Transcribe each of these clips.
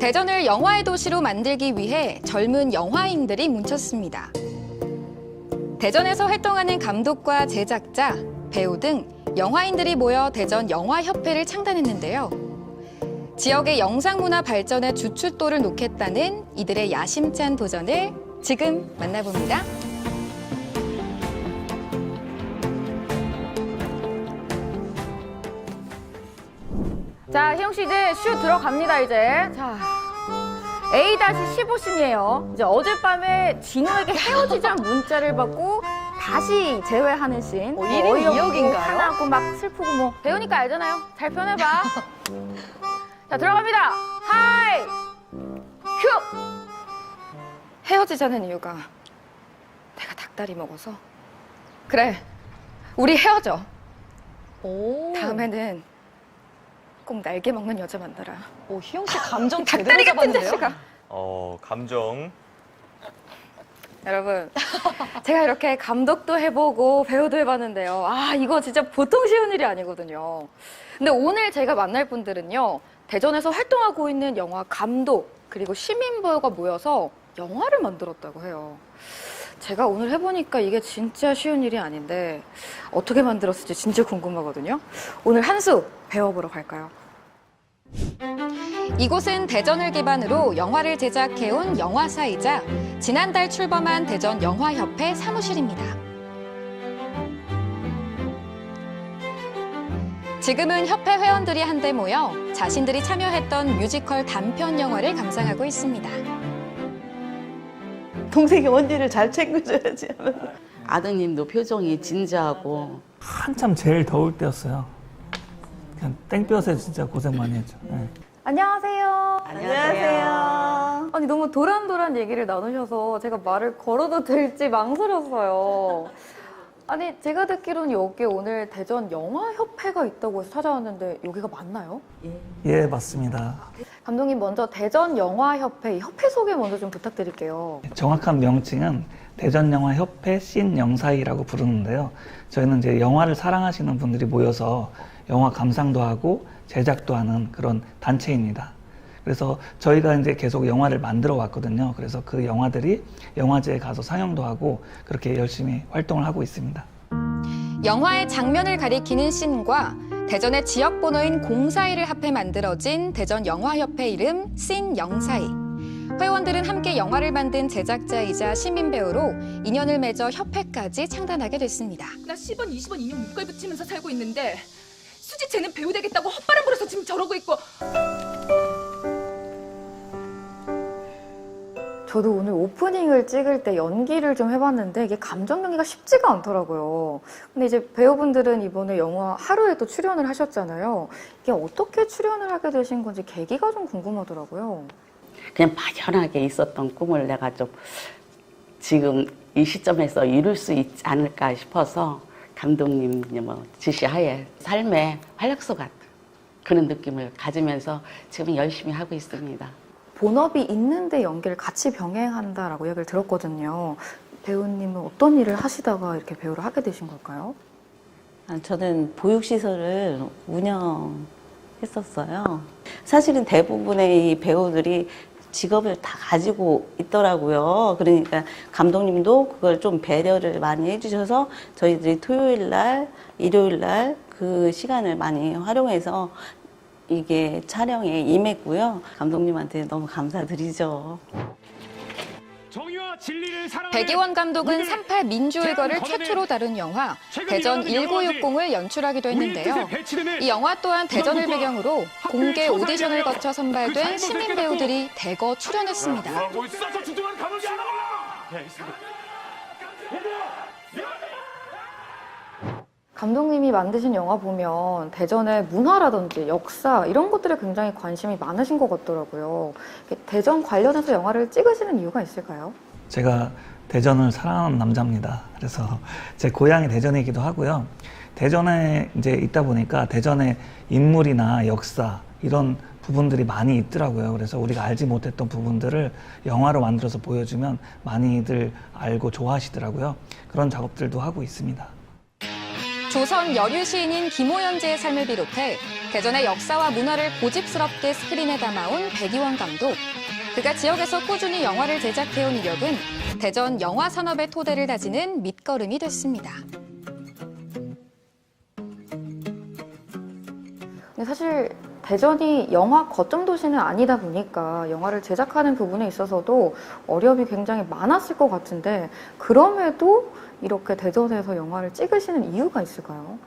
대전을 영화의 도시로 만들기 위해 젊은 영화인들이 뭉쳤습니다. 대전에서 활동하는 감독과 제작자, 배우 등 영화인들이 모여 대전 영화협회를 창단했는데요. 지역의 영상문화 발전에 주춧돌을 놓겠다는 이들의 야심찬 도전을 지금 만나봅니다. 자, 희영 씨 이제 슛 들어갑니다, 이제. 자, A-15씬이에요. 이제 어젯밤에 진호에게 헤어지자는 문자를 받고 다시 재회하는 씬. 뭐 일인 어이없고 이역인가요? 화나고 막 슬프고 뭐. 배우니까 알잖아요. 잘 표현해봐. 자, 들어갑니다. 하이! 큐! 헤어지자는 이유가 내가 닭다리 먹어서. 그래, 우리 헤어져. 오. 다음에는 꼭 날개 먹는 여자 만나라. 오, 희영 씨 감정 닭다리 제대로 같은 잡았는데요? 자식아. 감정. 여러분, 제가 이렇게 감독도 해보고 배우도 해봤는데요. 아, 이거 진짜 보통 쉬운 일이 아니거든요. 근데 오늘 제가 만날 분들은요, 대전에서 활동하고 있는 영화 감독, 그리고 시민 배우가 모여서 영화를 만들었다고 해요. 제가 오늘 해보니까 이게 진짜 쉬운 일이 아닌데 어떻게 만들었을지 진짜 궁금하거든요. 오늘 한 수 배워보러 갈까요? 이곳은 대전을 기반으로 영화를 제작해온 영화사이자 지난달 출범한 대전 영화협회 사무실입니다. 지금은 협회 회원들이 한데 모여 자신들이 참여했던 뮤지컬 단편 영화를 감상하고 있습니다. 동생이 언니를 잘 챙겨줘야지 하면서. 아드님도 표정이 진지하고 한참 제일 더울 때였어요. 그냥 땡볕에 진짜 고생 많이 했죠. 네. 안녕하세요. 안녕하세요. 아니, 너무 도란도란 얘기를 나누셔서 제가 말을 걸어도 될지 망설였어요. 아니, 제가 듣기로는 여기 오늘 대전 영화협회가 있다고 해서 찾아왔는데 여기가 맞나요? 예, 맞습니다. 감독님, 먼저 대전 영화협회, 이 협회 소개 먼저 좀 부탁드릴게요. 정확한 명칭은 대전영화협회 씬 영사이라고 부르는데요. 저희는 이제 영화를 사랑하시는 분들이 모여서 영화 감상도 하고 제작도 하는 그런 단체입니다. 그래서 저희가 이제 계속 영화를 만들어 왔거든요. 그래서 그 영화들이 영화제에 가서 상영도 하고 그렇게 열심히 활동을 하고 있습니다. 영화의 장면을 가리키는 씬과 대전의 지역 번호인 042를 합해 만들어진 대전 영화협회 이름 씬 영사이. 회원들은 함께 영화를 만든 제작자이자 시민 배우로 인연을 맺어 협회까지 창단하게 됐습니다. 나 10원, 20원 인형 목걸 붙이면서 살고 있는데 수지 쟤는 배우 되겠다고 헛바람 불어서 지금 저러고 있고. 저도 오늘 오프닝을 찍을 때 연기를 좀 해봤는데 이게 감정 연기가 쉽지가 않더라고요. 근데 이제 배우분들은 이번에 영화 하루에 또 출연을 하셨잖아요. 이게 어떻게 출연을 하게 되신 건지 계기가 좀 궁금하더라고요. 그냥 막연하게 있었던 꿈을 내가 좀 지금 이 시점에서 이룰 수 있지 않을까 싶어서 감독님 지시하에 삶의 활력소 같은 그런 느낌을 가지면서 지금 열심히 하고 있습니다. 본업이 있는데 연기를 같이 병행한다라고 얘기를 들었거든요. 배우님은 어떤 일을 하시다가 이렇게 배우를 하게 되신 걸까요? 저는 보육시설을 운영했었어요. 사실은 대부분의 이 배우들이 직업을 다 가지고 있더라고요. 그러니까 감독님도 그걸 좀 배려를 많이 해주셔서 저희들이 토요일 날, 일요일 날 그 시간을 많이 활용해서 이게 촬영에 임했고요. 감독님한테 너무 감사드리죠. 백이원 감독은 3.8 민주의거를 최초로 다룬 영화 대전 1960을 연출하기도 했는데요. 이 영화 또한 대전을 배경으로 공개 오디션을 거쳐 선발된 시민 배우들이 대거 출연했습니다. 감독님이 만드신 영화 보면 대전의 문화라든지 역사 이런 것들에 굉장히 관심이 많으신 것 같더라고요. 대전 관련해서 영화를 찍으시는 이유가 있을까요? 제가 대전을 사랑하는 남자입니다. 그래서 제 고향이 대전이기도 하고요. 대전에 이제 있다 보니까 대전의 인물이나 역사 이런 부분들이 많이 있더라고요. 그래서 우리가 알지 못했던 부분들을 영화로 만들어서 보여주면 많이들 알고 좋아하시더라고요. 그런 작업들도 하고 있습니다. 조선 여류 시인인 김호연제의 삶을 비롯해 대전의 역사와 문화를 고집스럽게 스크린에 담아온 백이원 감독. 그가 지역에서 꾸준히 영화를 제작해온 이력은 대전 영화 산업의 토대를 다지는 밑거름이 됐습니다. 근데 사실 대전이 영화 거점 도시는 아니다 보니까 영화를 제작하는 부분에 있어서도 어려움이 굉장히 많았을 것 같은데 그럼에도 이렇게 대전에서 영화를 찍으시는 이유가 있을까요?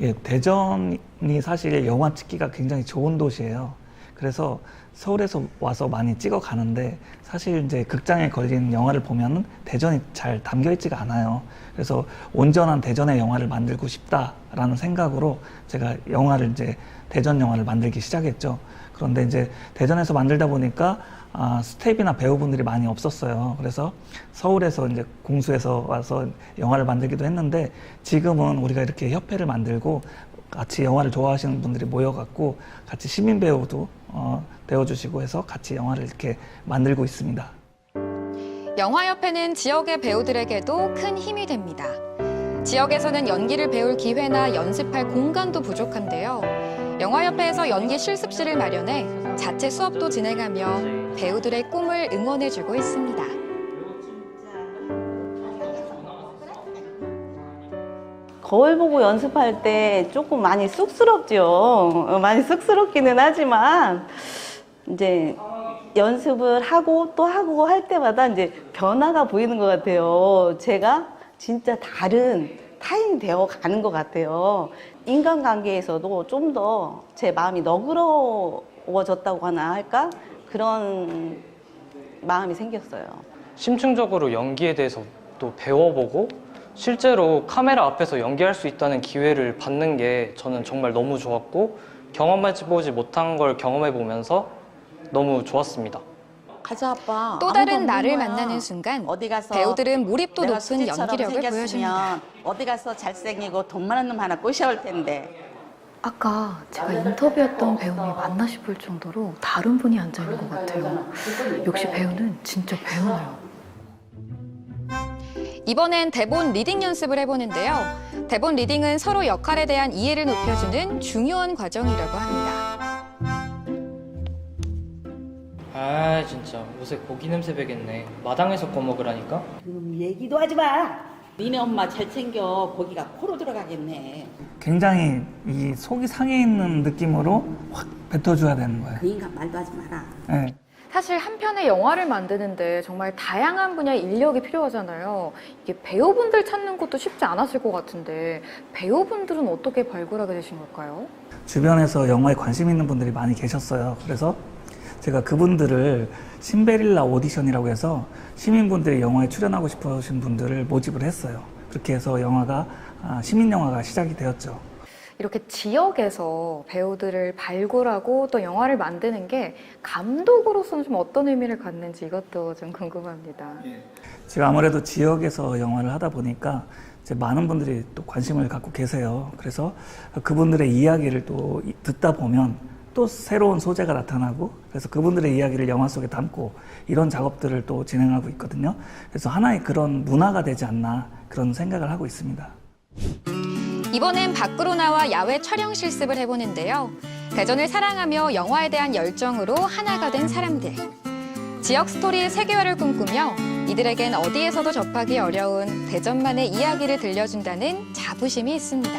예, 대전이 사실 영화 찍기가 굉장히 좋은 도시예요. 그래서 서울에서 와서 많이 찍어 가는데 사실 이제 극장에 걸린 영화를 보면은 대전이 잘 담겨 있지가 않아요. 그래서 온전한 대전의 영화를 만들고 싶다라는 생각으로 제가 영화를 이제 대전 영화를 만들기 시작했죠. 그런데 이제 대전에서 만들다 보니까 스텝이나 배우분들이 많이 없었어요. 그래서 서울에서 이제 공수해서 와서 영화를 만들기도 했는데 지금은 우리가 이렇게 협회를 만들고 같이 영화를 좋아하시는 분들이 모여갖고 같이 시민 배우도 배워주시고 해서 같이 영화를 이렇게 만들고 있습니다. 영화협회는 지역의 배우들에게도 큰 힘이 됩니다. 지역에서는 연기를 배울 기회나 연습할 공간도 부족한데요. 영화협회에서 연기 실습실을 마련해 자체 수업도 진행하며 배우들의 꿈을 응원해주고 있습니다. 거울 보고 연습할 때 조금 많이 쑥스럽죠. 많이 쑥스럽기는 하지만 이제 연습을 하고 또 하고 할 때마다 이제 변화가 보이는 것 같아요. 제가 진짜 다른 타인이 되어 가는 것 같아요. 인간관계에서도 좀 더 제 마음이 너그러워졌다고 하나 할까? 그런 마음이 생겼어요. 심층적으로 연기에 대해서 또 배워보고 실제로 카메라 앞에서 연기할 수 있다는 기회를 받는 게 저는 정말 너무 좋았고 경험해보지 못한 걸 경험해보면서 너무 좋았습니다. 가자 아빠. 또 다른 나를 만나는 순간 어디 가서 배우들은 몰입도 내가 높은 수지처럼 연기력을 보여줍니다. 생겼으면 어디 가서 잘생기고 돈 많은 놈 하나 꼬셔올 텐데. 아까 제가 인터뷰했던 배우님이 맞나 싶을 정도로 다른 분이 앉아있는 것 같아요. 역시 배우는 진짜 배우네요. 이번엔 대본 리딩 연습을 해보는데요. 대본 리딩은 서로 역할에 대한 이해를 높여주는 중요한 과정이라고 합니다. 아 진짜 옷에 고기 냄새 배겠네. 마당에서 꺼먹으라니까. 얘기도 하지 마. 니네 엄마 잘 챙겨. 고기가 코로 들어가겠네. 굉장히 이 속이 상해 있는 느낌으로 확 뱉어줘야 되는 거예요. 그 인간 말도 하지 마라. 네. 사실 한 편의 영화를 만드는데 정말 다양한 분야의 인력이 필요하잖아요. 이게 배우분들 찾는 것도 쉽지 않았을 것 같은데 배우분들은 어떻게 발굴하게 되신 걸까요? 주변에서 영화에 관심 있는 분들이 많이 계셨어요. 그래서 제가 그분들을 신베릴라 오디션이라고 해서 시민분들이 영화에 출연하고 싶으신 분들을 모집을 했어요. 그렇게 해서 영화가 시민영화가 시작이 되었죠. 이렇게 지역에서 배우들을 발굴하고 또 영화를 만드는 게 감독으로서는 좀 어떤 의미를 갖는지 이것도 좀 궁금합니다. 제가 아무래도 지역에서 영화를 하다 보니까 이제 많은 분들이 또 관심을 갖고 계세요. 그래서 그분들의 이야기를 또 듣다 보면 또 새로운 소재가 나타나고 그래서 그분들의 이야기를 영화 속에 담고 이런 작업들을 또 진행하고 있거든요. 그래서 하나의 그런 문화가 되지 않나 그런 생각을 하고 있습니다. 이번엔 밖으로 나와 야외 촬영 실습을 해보는데요. 대전을 사랑하며 영화에 대한 열정으로 하나가 된 사람들. 지역 스토리의 세계화를 꿈꾸며 이들에겐 어디에서도 접하기 어려운 대전만의 이야기를 들려준다는 자부심이 있습니다.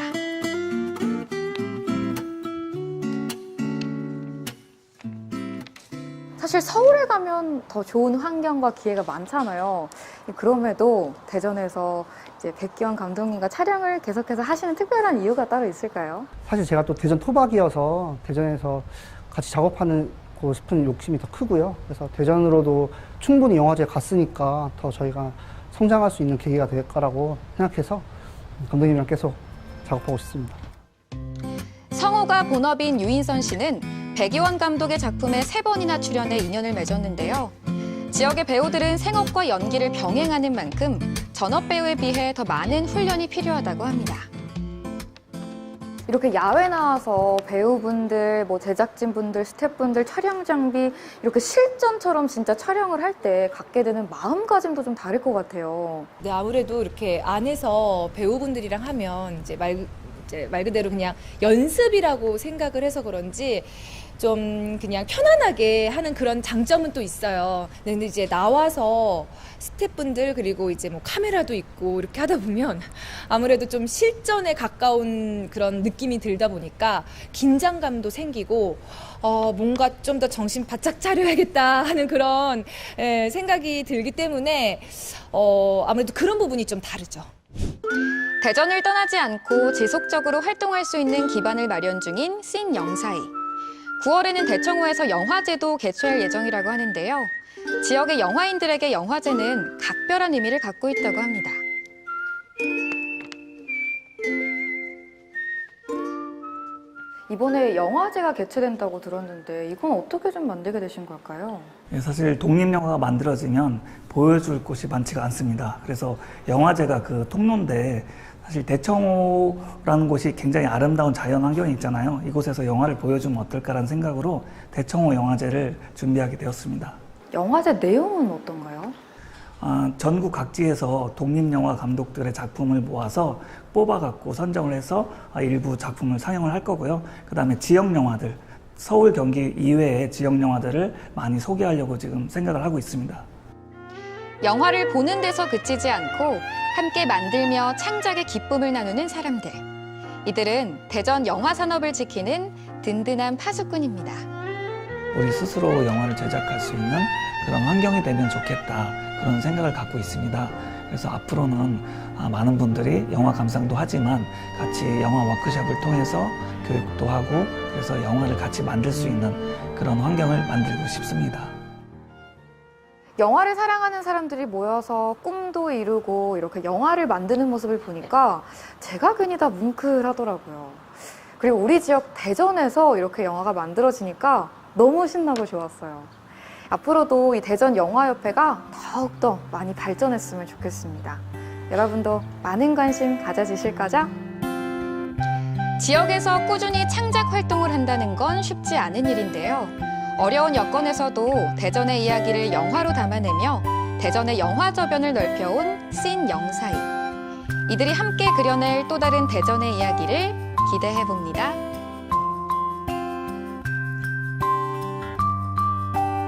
사실 서울에 가면 더 좋은 환경과 기회가 많잖아요. 그럼에도 대전에서 이제 백기원 감독님과 촬영을 계속해서 하시는 특별한 이유가 따로 있을까요? 사실 제가 또 대전 토박이어서 대전에서 같이 작업하고 싶은 욕심이 더 크고요. 그래서 대전으로도 충분히 영화제에 갔으니까 더 저희가 성장할 수 있는 계기가 될 거라고 생각해서 감독님이랑 계속 작업하고 싶습니다. 성우가 본업인 유인선 씨는 백이원 감독의 작품에 3번이나 출연해 인연을 맺었는데요. 지역의 배우들은 생업과 연기를 병행하는 만큼 전업 배우에 비해 더 많은 훈련이 필요하다고 합니다. 이렇게 야외 나와서 배우분들, 뭐 제작진분들, 스태프분들, 촬영 장비 이렇게 실전처럼 진짜 촬영을 할 때 갖게 되는 마음가짐도 좀 다를 것 같아요. 네, 아무래도 이렇게 안에서 배우분들이랑 하면 이제 말 이제 말 그대로 그냥 연습이라고 생각을 해서 그런지 좀 그냥 편안하게 하는 그런 장점은 또 있어요. 근데 이제 나와서 스태프분들 그리고 이제 뭐 카메라도 있고 이렇게 하다 보면 아무래도 좀 실전에 가까운 그런 느낌이 들다 보니까 긴장감도 생기고 뭔가 좀 더 정신 바짝 차려야겠다 하는 그런 생각이 들기 때문에 아무래도 그런 부분이 좀 다르죠. 대전을 떠나지 않고 지속적으로 활동할 수 있는 기반을 마련 중인 씬 영사이. 9월에는 대청호에서 영화제도 개최할 예정이라고 하는데요. 지역의 영화인들에게 영화제는 각별한 의미를 갖고 있다고 합니다. 이번에 영화제가 개최된다고 들었는데 이건 어떻게 좀 만들게 되신 걸까요? 사실 독립영화가 만들어지면 보여줄 곳이 많지가 않습니다. 그래서 영화제가 그 통로인데 사실 대청호라는 곳이 굉장히 아름다운 자연 환경이 있잖아요. 이곳에서 영화를 보여주면 어떨까라는 생각으로 대청호 영화제를 준비하게 되었습니다. 영화제 내용은 어떤가요? 전국 각지에서 독립영화 감독들의 작품을 모아서 뽑아갖고 선정을 해서 일부 작품을 상영을 할 거고요. 그 다음에 지역 영화들, 서울, 경기 이외의 지역 영화들을 많이 소개하려고 지금 생각을 하고 있습니다. 영화를 보는 데서 그치지 않고 함께 만들며 창작의 기쁨을 나누는 사람들. 이들은 대전 영화 산업을 지키는 든든한 파수꾼입니다. 우리 스스로 영화를 제작할 수 있는 그런 환경이 되면 좋겠다, 그런 생각을 갖고 있습니다. 그래서 앞으로는 많은 분들이 영화 감상도 하지만 같이 영화 워크숍을 통해서 교육도 하고 그래서 영화를 같이 만들 수 있는 그런 환경을 만들고 싶습니다. 영화를 사랑하는 사람들이 모여서 꿈도 이루고 이렇게 영화를 만드는 모습을 보니까 제가 괜히 다 뭉클하더라고요. 그리고 우리 지역 대전에서 이렇게 영화가 만들어지니까 너무 신나고 좋았어요. 앞으로도 이 대전영화협회가 더욱더 많이 발전했으면 좋겠습니다. 여러분도 많은 관심 가져주실 거죠? 지역에서 꾸준히 창작 활동을 한다는 건 쉽지 않은 일인데요. 어려운 여건에서도 대전의 이야기를 영화로 담아내며 대전의 영화 저변을 넓혀온 씬 영사이. 이들이 함께 그려낼 또 다른 대전의 이야기를 기대해 봅니다.